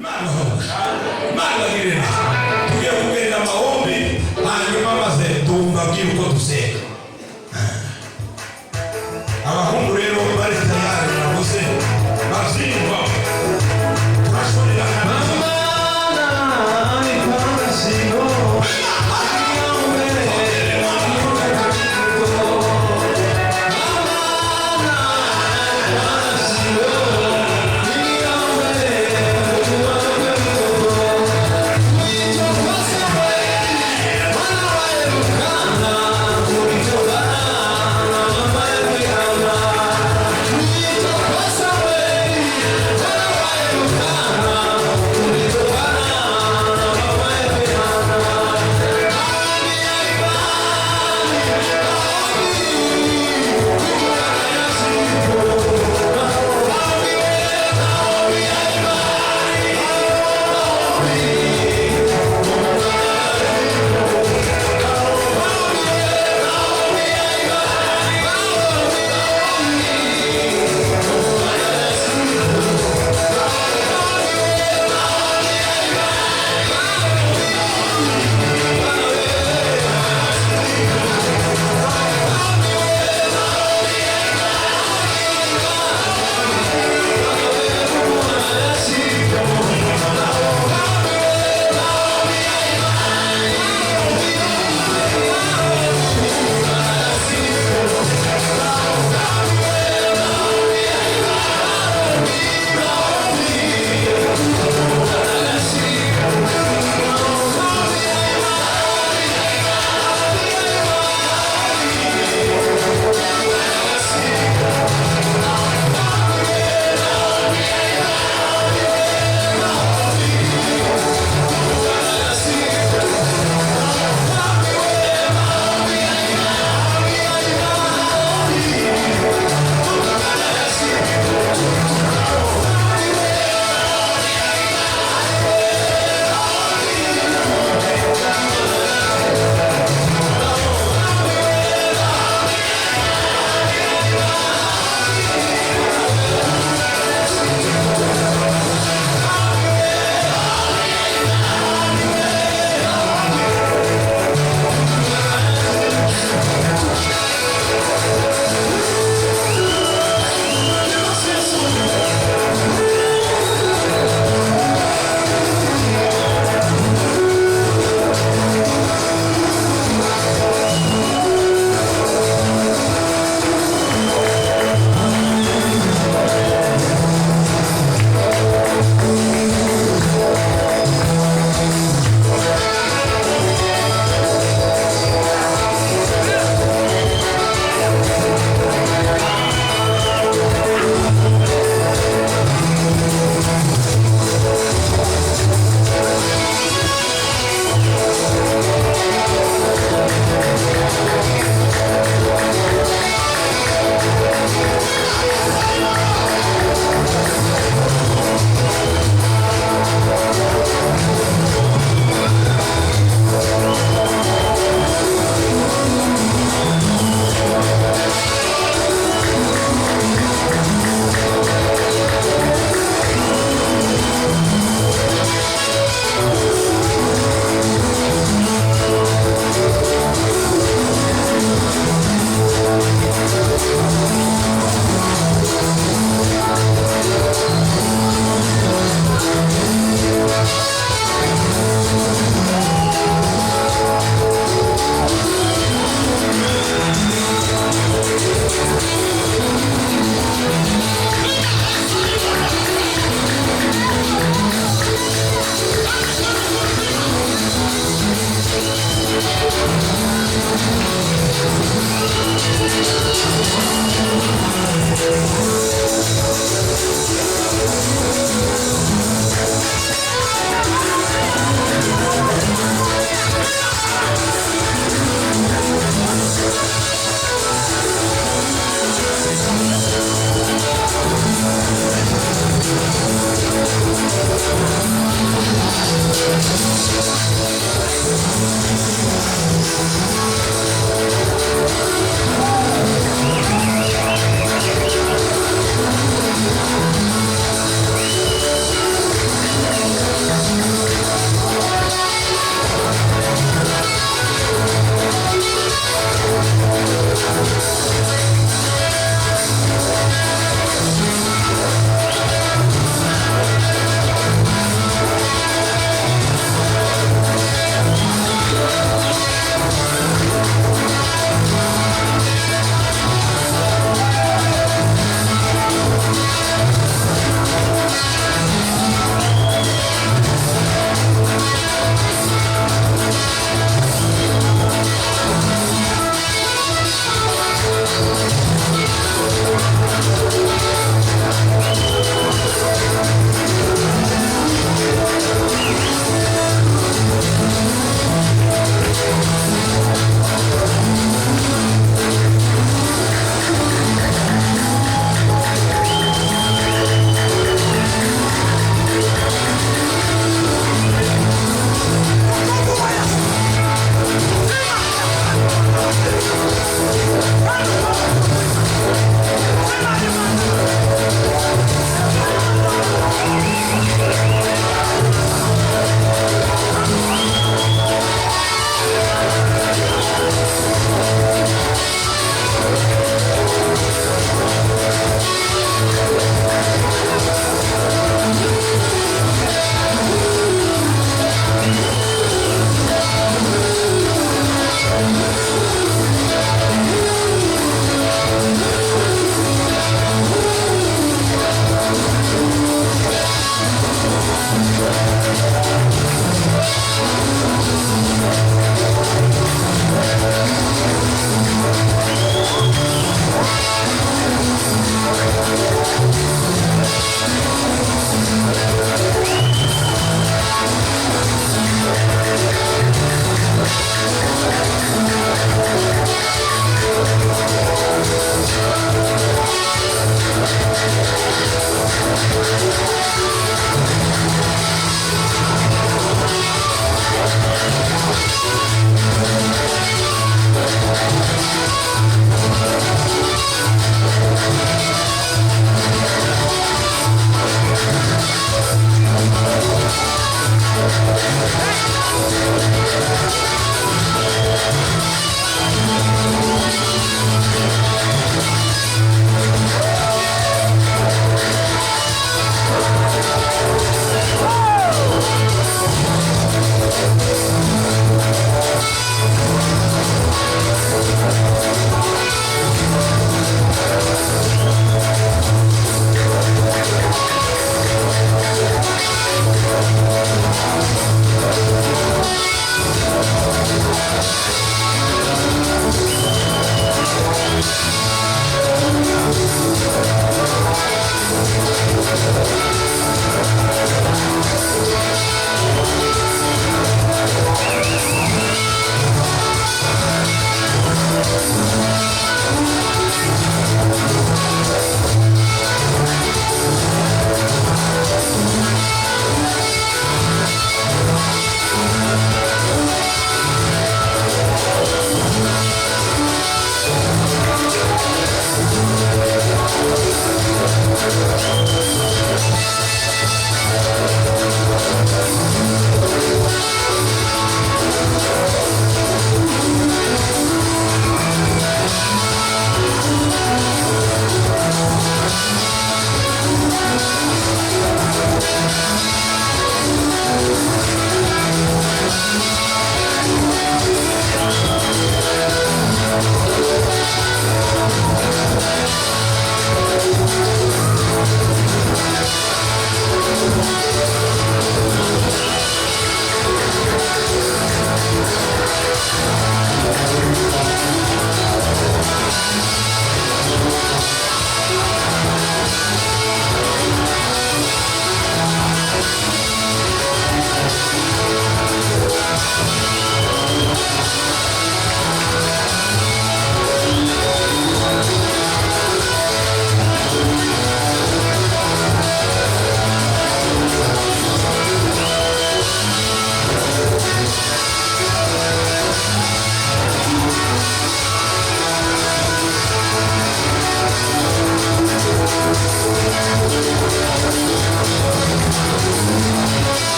Imana girene tugiye kugenda amahombi hanyuma maze tubabwire uko dusenga. Abahungu rero bari tayari navuze bavyimba turashorera Mana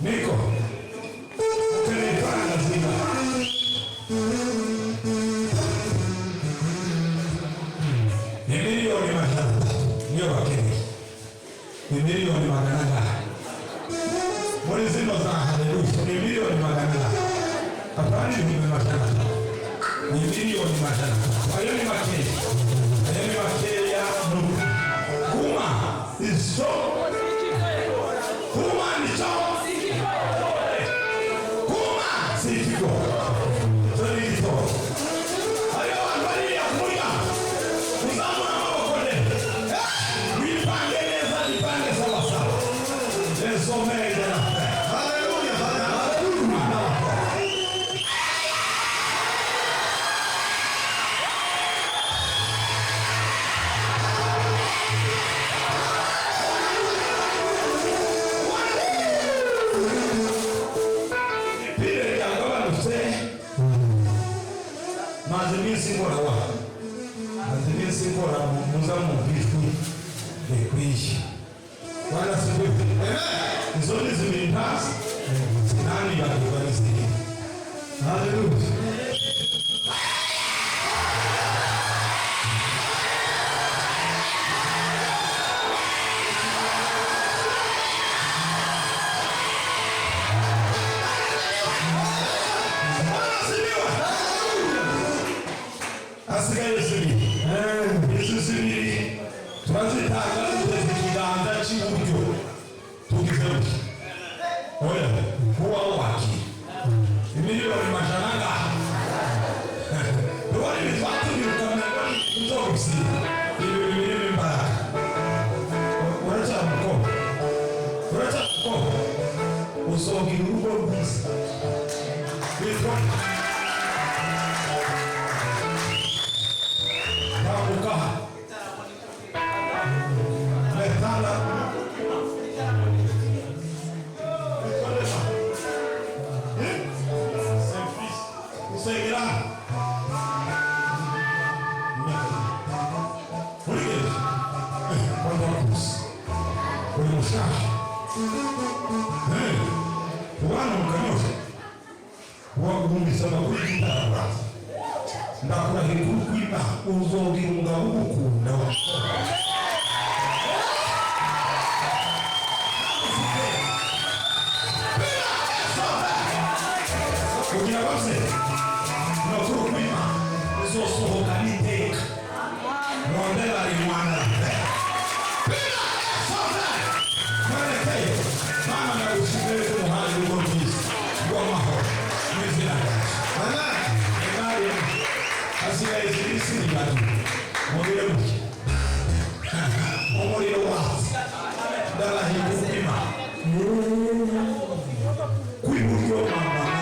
Niko. majana. Ayo ni makeya. Ayo ni makeya. Kuma iso. Kuma ni so. Kuma sikiko. Zorito. Ayo anwali ya kuya. Kuzamu na mabokole. Wipange neza, wipange sawa sawa. Nesomega na fé. Aleluia, aleluia. Pire ya ngoma nuse. Mazimi singora wa. Mazimi singora muza mubishwi. Ekwishi. Bwana sifiwe. Amen. Nzoni zimenipasa. Nani yakubariki? Haleluya. Asigaye sibi. Yesu sibi. Twazitanga ikiganza cy'iburyo. Tugizeruki. Oya, kuwa waki. Miliyoni majananga. Wali mfatu yukamera nzobisi. Ibi mbara. Uracha mko. Uracha mko. Usogi urugo rwisi. Witwa. Kabuka. Letala. Seguirá. Obrigado. Quando a cruz. Foi no chá. O ano canhoso. O algum missão da cuida da praça. Da cura de cuida. Usou de um gaúco. Não. O que é você? Não sou prima, eu sou sorrocanite. Não deve animar. Pina é só velho. Mas é feio. Mama na usiku como rádio do Corpus. Igual uma rocha. Não existe nada. É Maria. Assim é isso ligado. Morreu. Morreu lá. Dela rico prima. Cuidou mamãe.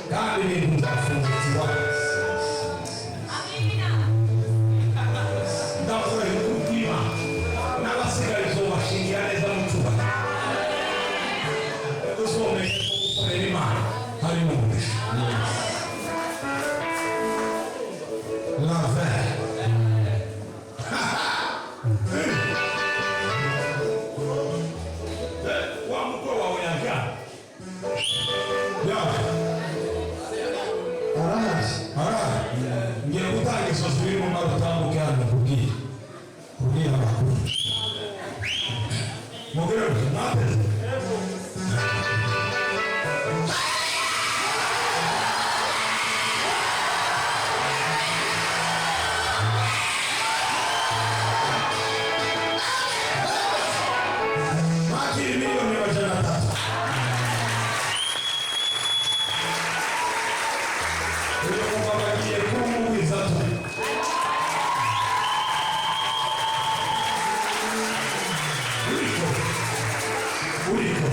Kali mtafutiwa. Ndakora kupima. Na basika izo bashingiane za mtuba. Usome kuferima hali mungu. La ve. Wa mko wa unyanga. Ya. Ngira kutange sosubiri mu marutambo kandi kugiye amakuru mugero mate makiri milioni majana tatu ulikumbabakie kumu wizatu Uliko